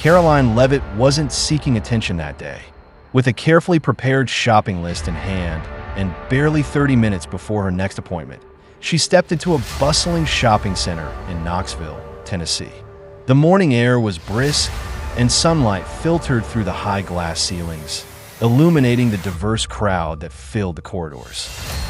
Karoline Leavitt wasn't seeking attention that day. With a carefully prepared shopping list in hand and barely 30 minutes before her next appointment, she stepped into a bustling shopping center in Knoxville, Tennessee. The morning air was brisk, and sunlight filtered through the high glass ceilings, illuminating the diverse crowd that filled the corridors.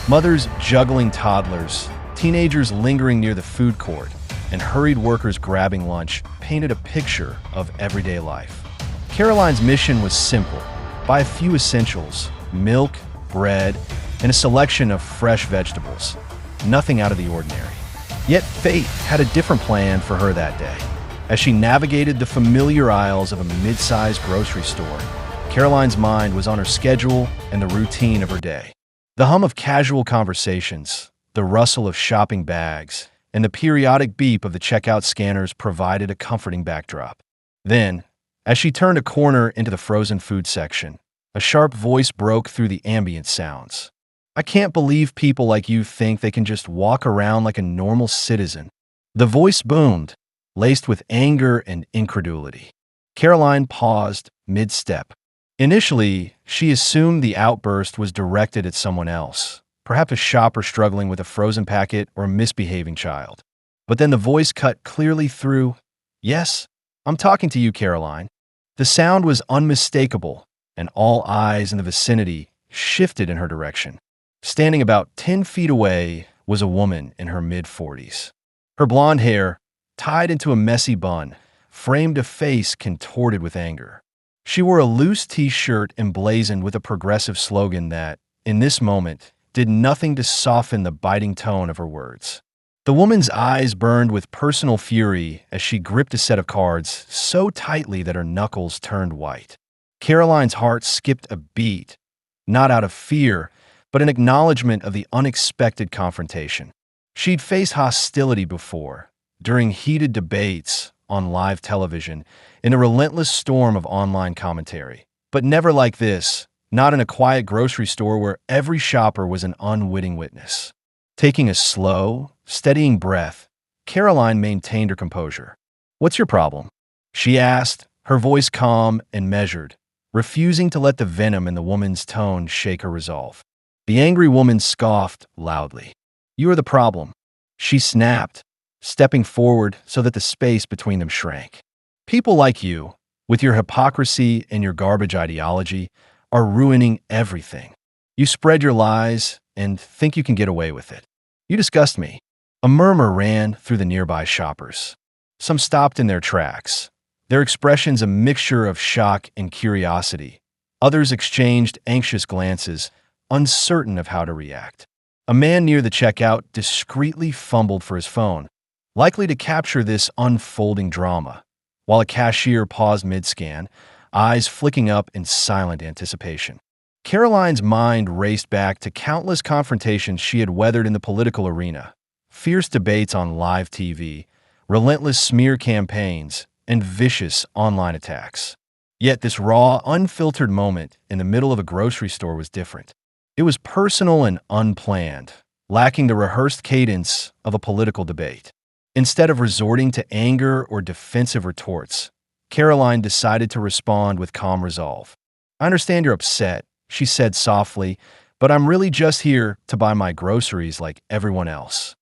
Mothers juggling toddlers, teenagers lingering near the food court, and hurried workers grabbing lunch painted a picture of everyday life. Karoline's mission was simple: buy a few essentials, milk, bread, and a selection of fresh vegetables. Nothing out of the ordinary. Yet fate had a different plan for her that day. As she navigated the familiar aisles of a mid-sized grocery store, Karoline's mind was on her schedule and the routine of her day. The hum of casual conversations, the rustle of shopping bags, and the periodic beep of the checkout scanners provided a comforting backdrop. Then, as she turned a corner into the frozen food section, a sharp voice broke through the ambient sounds. "I can't believe people like you think they can just walk around like a normal citizen." The voice boomed, laced with anger and incredulity. Karoline paused mid-step. Initially, she assumed the outburst was directed at someone else, perhaps a shopper struggling with a frozen packet or a misbehaving child. But then the voice cut clearly through. "Yes, I'm talking to you, Karoline." The sound was unmistakable, and all eyes in the vicinity shifted in her direction. Standing about 10 feet away was a woman in her mid-40s. Her blonde hair, tied into a messy bun, framed a face contorted with anger. She wore a loose t-shirt emblazoned with a progressive slogan that, in this moment, did nothing to soften the biting tone of her words. The woman's eyes burned with personal fury as she gripped a set of cards so tightly that her knuckles turned white. Karoline's heart skipped a beat, not out of fear, but an acknowledgement of the unexpected confrontation. She'd faced hostility before, during heated debates, on live television, in a relentless storm of online commentary. But never like this, not in a quiet grocery store where every shopper was an unwitting witness. Taking a slow, steadying breath, Karoline maintained her composure. "What's your problem?" she asked, her voice calm and measured, refusing to let the venom in the woman's tone shake her resolve. The angry woman scoffed loudly. "You are the problem," she snapped, stepping forward so that the space between them shrank. "People like you, with your hypocrisy and your garbage ideology, are ruining everything. You spread your lies and think you can get away with it. You disgust me." A murmur ran through the nearby shoppers. Some stopped in their tracks, their expressions a mixture of shock and curiosity. Others exchanged anxious glances, uncertain of how to react. A man near the checkout discreetly fumbled for his phone, likely to capture this unfolding drama, while a cashier paused mid-scan, eyes flicking up in silent anticipation. Karoline's mind raced back to countless confrontations she had weathered in the political arena, fierce debates on live TV, relentless smear campaigns, and vicious online attacks. Yet this raw, unfiltered moment in the middle of a grocery store was different. It was personal and unplanned, lacking the rehearsed cadence of a political debate. Instead of resorting to anger or defensive retorts, Karoline decided to respond with calm resolve. "I understand you're upset," she said softly, "but I'm really just here to buy my groceries like everyone else."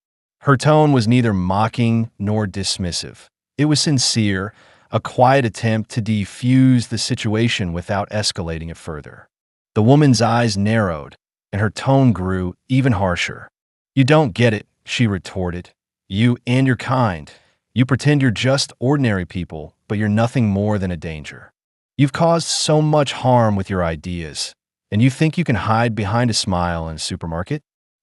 Her tone was neither mocking nor dismissive. It was sincere, a quiet attempt to defuse the situation without escalating it further. The woman's eyes narrowed, and her tone grew even harsher. "You don't get it," she retorted. "You and your kind. You pretend you're just ordinary people, but you're nothing more than a danger. You've caused so much harm with your ideas, and you think you can hide behind a smile in a supermarket?"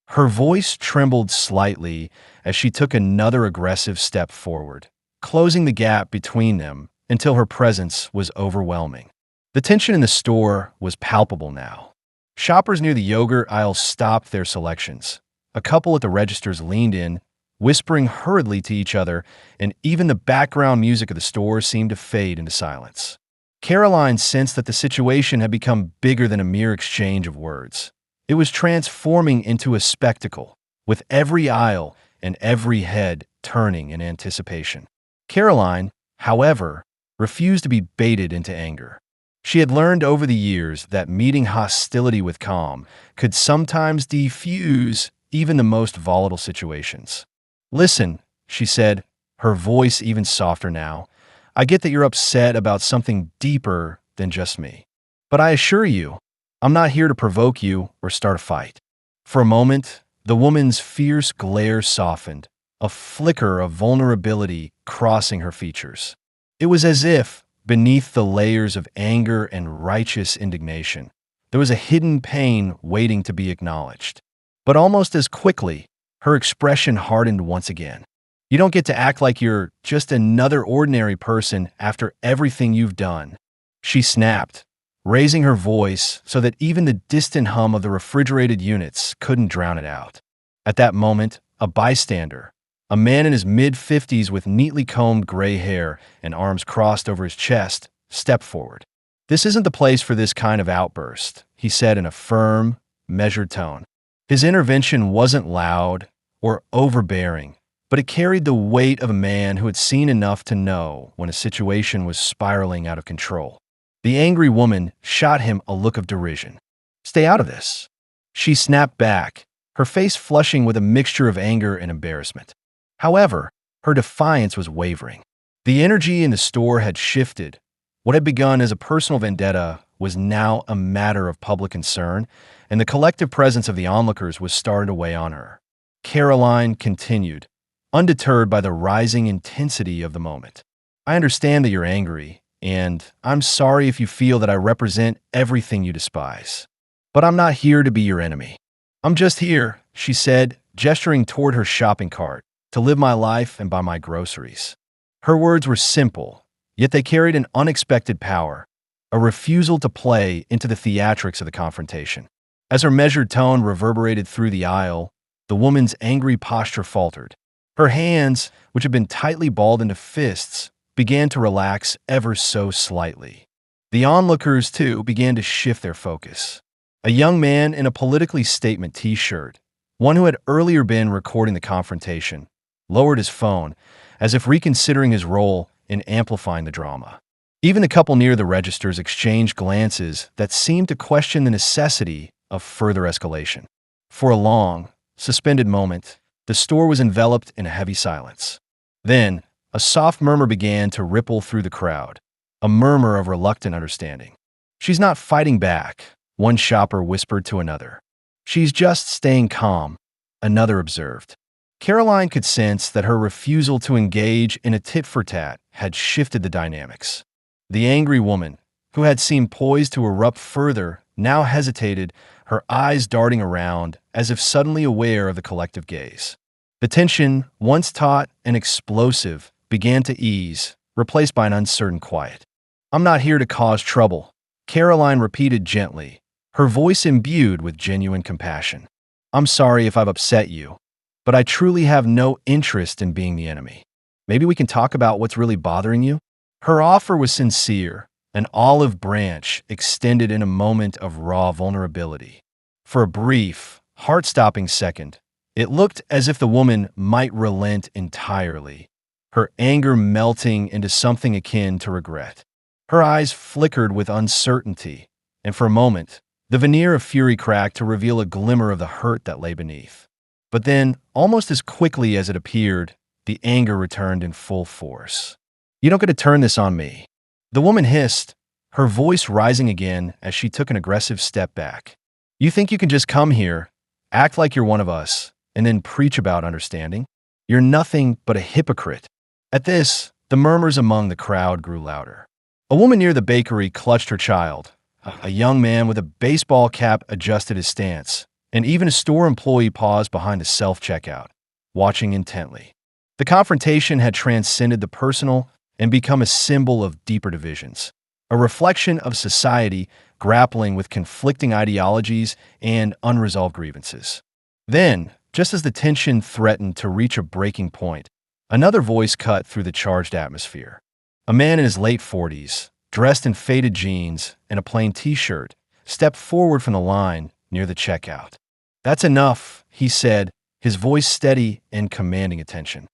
Her voice trembled slightly as she took another aggressive step forward, closing the gap between them until her presence was overwhelming. The tension in the store was palpable now. Shoppers near the yogurt aisle stopped their selections. A couple at the registers leaned in, whispering hurriedly to each other, and even the background music of the store seemed to fade into silence. Karoline sensed that the situation had become bigger than a mere exchange of words. It was transforming into a spectacle, with every aisle and every head turning in anticipation. Karoline, however, refused to be baited into anger. She had learned over the years that meeting hostility with calm could sometimes defuse even the most volatile situations. "Listen," she said, her voice even softer now. "I get that you're upset about something deeper than just me. But I assure you, I'm not here to provoke you or start a fight." For a moment, the woman's fierce glare softened, a flicker of vulnerability crossing her features. It was as if, beneath the layers of anger and righteous indignation, there was a hidden pain waiting to be acknowledged. But almost as quickly, her expression hardened once again. "You don't get to act like you're just another ordinary person after everything you've done," she snapped, raising her voice so that even the distant hum of the refrigerated units couldn't drown it out. At that moment, a bystander, a man in his mid-50s with neatly combed gray hair and arms crossed over his chest, stepped forward. "This isn't the place for this kind of outburst," he said in a firm, measured tone. His intervention wasn't loud or overbearing, but it carried the weight of a man who had seen enough to know when a situation was spiraling out of control. The angry woman shot him a look of derision. "Stay out of this." She snapped back, her face flushing with a mixture of anger and embarrassment. However, her defiance was wavering. The energy in the store had shifted. What had begun as a personal vendetta was now a matter of public concern, and the collective presence of the onlookers was starting to weigh on her. Karoline continued, undeterred by the rising intensity of the moment. "I understand that you're angry, and I'm sorry if you feel that I represent everything you despise. But I'm not here to be your enemy. I'm just here," she said, gesturing toward her shopping cart, "to live my life and buy my groceries." Her words were simple, yet they carried an unexpected power, a refusal to play into the theatrics of the confrontation. As her measured tone reverberated through the aisle, the woman's angry posture faltered. Her hands, which had been tightly balled into fists, began to relax ever so slightly. The onlookers, too, began to shift their focus. A young man in a politically statement t-shirt, one who had earlier been recording the confrontation, lowered his phone, as if reconsidering his role in amplifying the drama. Even the couple near the registers exchanged glances that seemed to question the necessity of further escalation. For a long, suspended moment, the store was enveloped in a heavy silence. Then, a soft murmur began to ripple through the crowd, a murmur of reluctant understanding. "She's not fighting back," one shopper whispered to another. "She's just staying calm," another observed. Karoline could sense that her refusal to engage in a tit-for-tat had shifted the dynamics. The angry woman, who had seemed poised to erupt further, now hesitated, her eyes darting around as if suddenly aware of the collective gaze. The tension, once taut and explosive, began to ease, replaced by an uncertain quiet. "I'm not here to cause trouble," Karoline repeated gently, her voice imbued with genuine compassion. "I'm sorry if I've upset you, but I truly have no interest in being the enemy. Maybe we can talk about what's really bothering you?" Her offer was sincere, an olive branch extended in a moment of raw vulnerability. For a brief, heart-stopping second, it looked as if the woman might relent entirely, her anger melting into something akin to regret. Her eyes flickered with uncertainty, and for a moment, the veneer of fury cracked to reveal a glimmer of the hurt that lay beneath. But then, almost as quickly as it appeared, the anger returned in full force. "You don't get to turn this on me," the woman hissed, her voice rising again as she took an aggressive step back. "You think you can just come here, act like you're one of us, and then preach about understanding? You're nothing but a hypocrite." At this, the murmurs among the crowd grew louder. A woman near the bakery clutched her child. A young man with a baseball cap adjusted his stance, and even a store employee paused behind a self-checkout, watching intently. The confrontation had transcended the personal and become a symbol of deeper divisions, a reflection of society grappling with conflicting ideologies and unresolved grievances. Then, just as the tension threatened to reach a breaking point, another voice cut through the charged atmosphere. A man in his late 40s, dressed in faded jeans and a plain t-shirt, stepped forward from the line near the checkout. "That's enough," he said, his voice steady and commanding attention.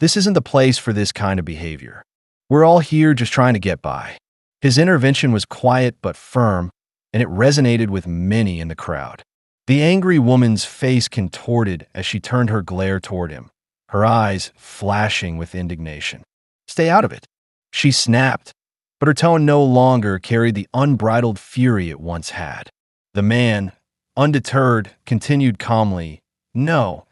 "This isn't the place for this kind of behavior." We're all here just trying to get by." His intervention was quiet but firm, and it resonated with many in the crowd. The angry woman's face contorted as she turned her glare toward him, her eyes flashing with indignation. "Stay out of it," she snapped, but her tone no longer carried the unbridled fury it once had. The man, undeterred, continued calmly, "No,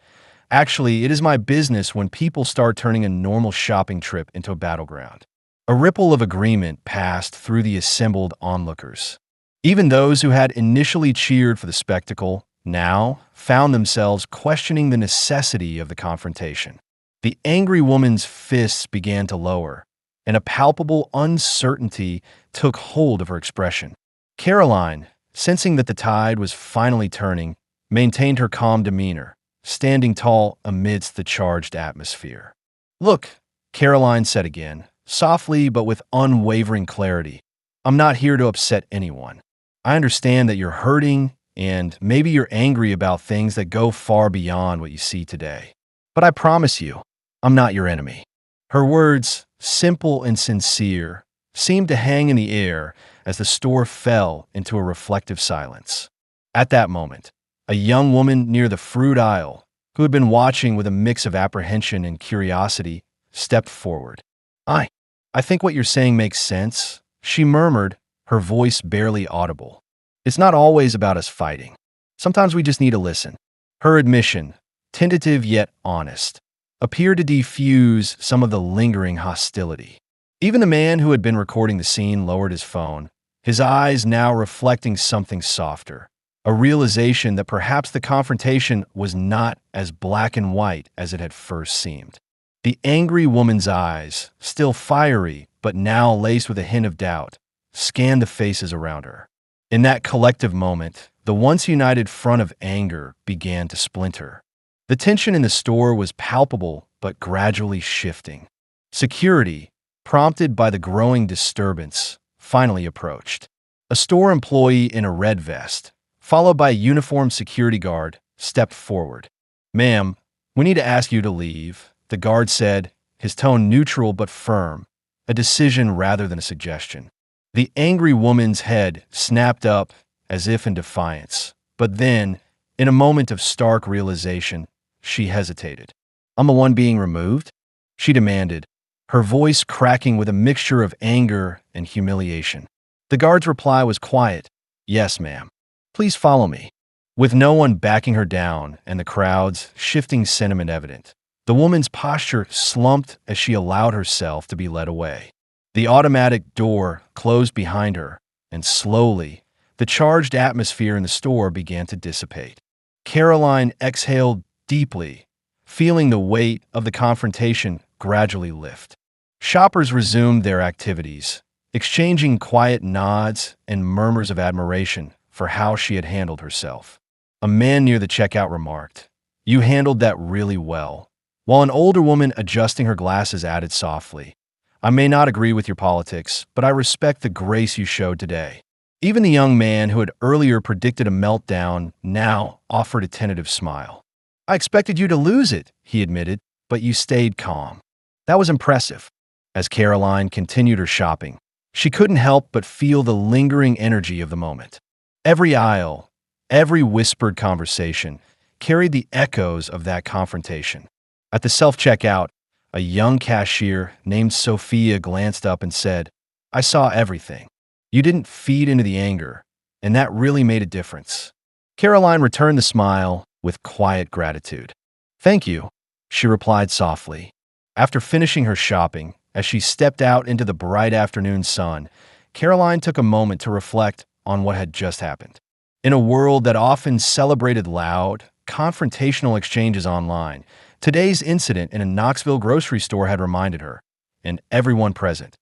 actually, it is my business when people start turning a normal shopping trip into a battleground." A ripple of agreement passed through the assembled onlookers. Even those who had initially cheered for the spectacle now found themselves questioning the necessity of the confrontation. The angry woman's fists began to lower, and a palpable uncertainty took hold of her expression. Karoline, sensing that the tide was finally turning, maintained her calm demeanor, standing tall amidst the charged atmosphere. "Look," Karoline said again, softly but with unwavering clarity, "I'm not here to upset anyone. I understand that you're hurting and maybe you're angry about things that go far beyond what you see today. But I promise you, I'm not your enemy." Her words, simple and sincere, seemed to hang in the air as the store fell into a reflective silence. At that moment, a young woman near the fruit aisle, who had been watching with a mix of apprehension and curiosity, stepped forward. I think what you're saying makes sense," she murmured, her voice barely audible. "It's not always about us fighting. Sometimes we just need to listen." Her admission, tentative yet honest, appeared to defuse some of the lingering hostility. Even the man who had been recording the scene lowered his phone, his eyes now reflecting something softer, a realization that perhaps the confrontation was not as black and white as it had first seemed. The angry woman's eyes, still fiery but now laced with a hint of doubt, scanned the faces around her. In that collective moment, the once united front of anger began to splinter. The tension in the store was palpable but gradually shifting. Security, prompted by the growing disturbance, finally approached. A store employee in a red vest, followed by a uniformed security guard, stepped forward. "Ma'am, we need to ask you to leave," the guard said, his tone neutral but firm, a decision rather than a suggestion. The angry woman's head snapped up as if in defiance, but then, in a moment of stark realization, she hesitated. "I'm the one being removed?" she demanded, her voice cracking with a mixture of anger and humiliation. The guard's reply was quiet, "Yes, ma'am. Please follow me." With no one backing her down and the crowd's shifting sentiment evident, the woman's posture slumped as she allowed herself to be led away. The automatic door closed behind her, and slowly, the charged atmosphere in the store began to dissipate. Karoline exhaled deeply, feeling the weight of the confrontation gradually lift. Shoppers resumed their activities, exchanging quiet nods and murmurs of admiration for how she had handled herself. A man near the checkout remarked, "You handled that really well," while an older woman adjusting her glasses added softly, "I may not agree with your politics, but I respect the grace you showed today." Even the young man who had earlier predicted a meltdown now offered a tentative smile. "I expected you to lose it," he admitted, "but you stayed calm." That was impressive. As Karoline continued her shopping, she couldn't help but feel the lingering energy of the moment. Every aisle, every whispered conversation carried the echoes of that confrontation. At the self-checkout, a young cashier named Sophia glanced up and said, "I saw everything. You didn't feed into the anger, and that really made a difference." Karoline returned the smile with quiet gratitude. "Thank you," she replied softly. After finishing her shopping, as she stepped out into the bright afternoon sun, Karoline took a moment to reflect on what had just happened. In a world that often celebrated loud, confrontational exchanges online, today's incident in a Knoxville grocery store had reminded her, and everyone present,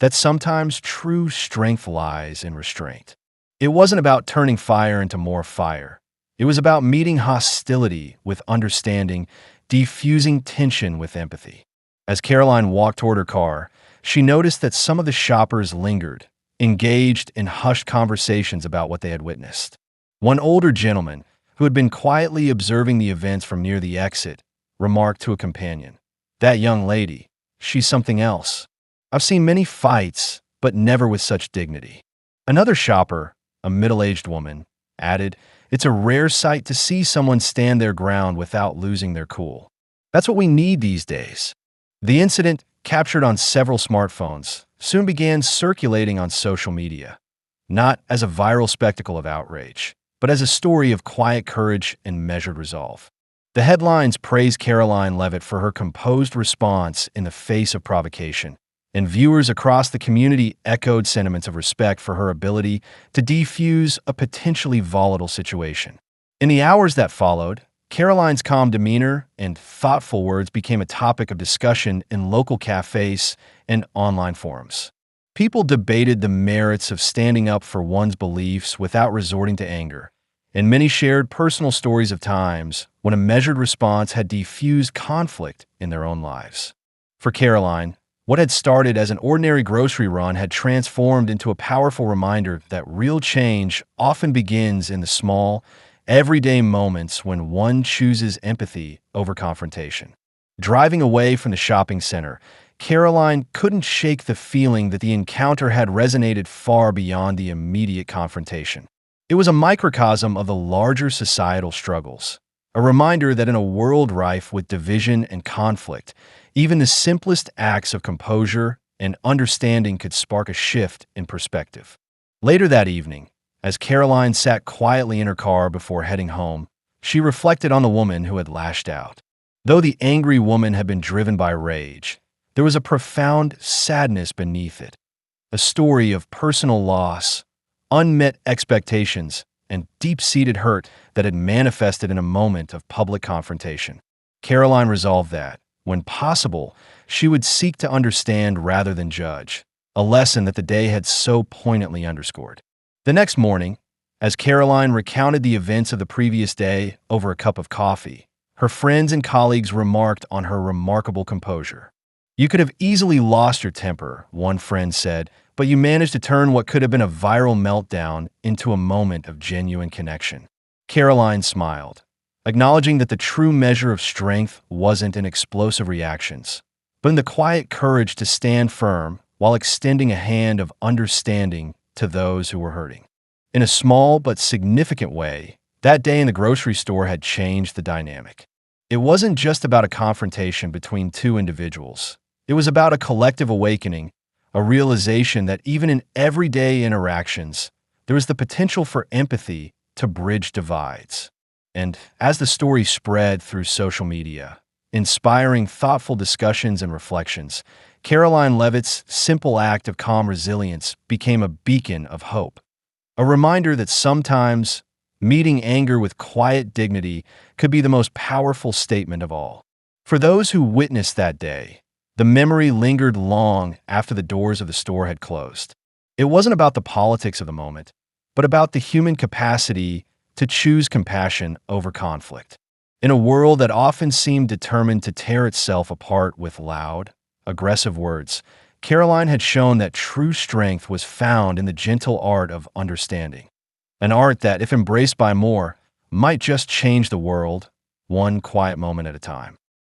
that sometimes true strength lies in restraint. It wasn't about turning fire into more fire. It was about meeting hostility with understanding, defusing tension with empathy. As Karoline walked toward her car, she noticed that some of the shoppers lingered, engaged in hushed conversations about what they had witnessed. One older gentleman, who had been quietly observing the events from near the exit, remarked to a companion, "That young lady, she's something else." I've seen many fights, but never with such dignity." Another shopper, a middle-aged woman, added, "It's a rare sight to see someone stand their ground without losing their cool. That's what we need these days." The incident, captured on several smartphones, soon began circulating on social media, not as a viral spectacle of outrage, but as a story of quiet courage and measured resolve. The headlines praised Karoline Leavitt for her composed response in the face of provocation, and viewers across the community echoed sentiments of respect for her ability to defuse a potentially volatile situation. In the hours that followed, Karoline's calm demeanor and thoughtful words became a topic of discussion in local cafes and online forums. People debated the merits of standing up for one's beliefs without resorting to anger, and many shared personal stories of times when a measured response had defused conflict in their own lives. For Karoline, what had started as an ordinary grocery run had transformed into a powerful reminder that real change often begins in the small, everyday moments when one chooses empathy over confrontation. Driving away from the shopping center, Karoline couldn't shake the feeling that the encounter had resonated far beyond the immediate confrontation. It was a microcosm of the larger societal struggles, a reminder that in a world rife with division and conflict, even the simplest acts of composure and understanding could spark a shift in perspective. Later that evening, as Karoline sat quietly in her car before heading home, she reflected on the woman who had lashed out. Though the angry woman had been driven by rage, there was a profound sadness beneath it, a story of personal loss, unmet expectations, and deep-seated hurt that had manifested in a moment of public confrontation. Karoline resolved that, when possible, she would seek to understand rather than judge, a lesson that the day had so poignantly underscored. The next morning, as Karoline recounted the events of the previous day over a cup of coffee, her friends and colleagues remarked on her remarkable composure. "You could have easily lost your temper," one friend said, "but you managed to turn what could have been a viral meltdown into a moment of genuine connection." Karoline smiled, acknowledging that the true measure of strength wasn't in explosive reactions, but in the quiet courage to stand firm while extending a hand of understanding to those who were hurting. In a small but significant way, that day in the grocery store had changed the dynamic. It wasn't just about a confrontation between two individuals. It was about a collective awakening, a realization that even in everyday interactions, there was the potential for empathy to bridge divides. And as the story spread through social media, inspiring thoughtful discussions and reflections, Karoline Leavitt's simple act of calm resilience became a beacon of hope, a reminder that sometimes meeting anger with quiet dignity could be the most powerful statement of all. For those who witnessed that day, the memory lingered long after the doors of the store had closed. It wasn't about the politics of the moment, but about the human capacity to choose compassion over conflict. In a world that often seemed determined to tear itself apart with loud, aggressive words, Karoline had shown that true strength was found in the gentle art of understanding. An art that, if embraced by more, might just change the world, one quiet moment at a time.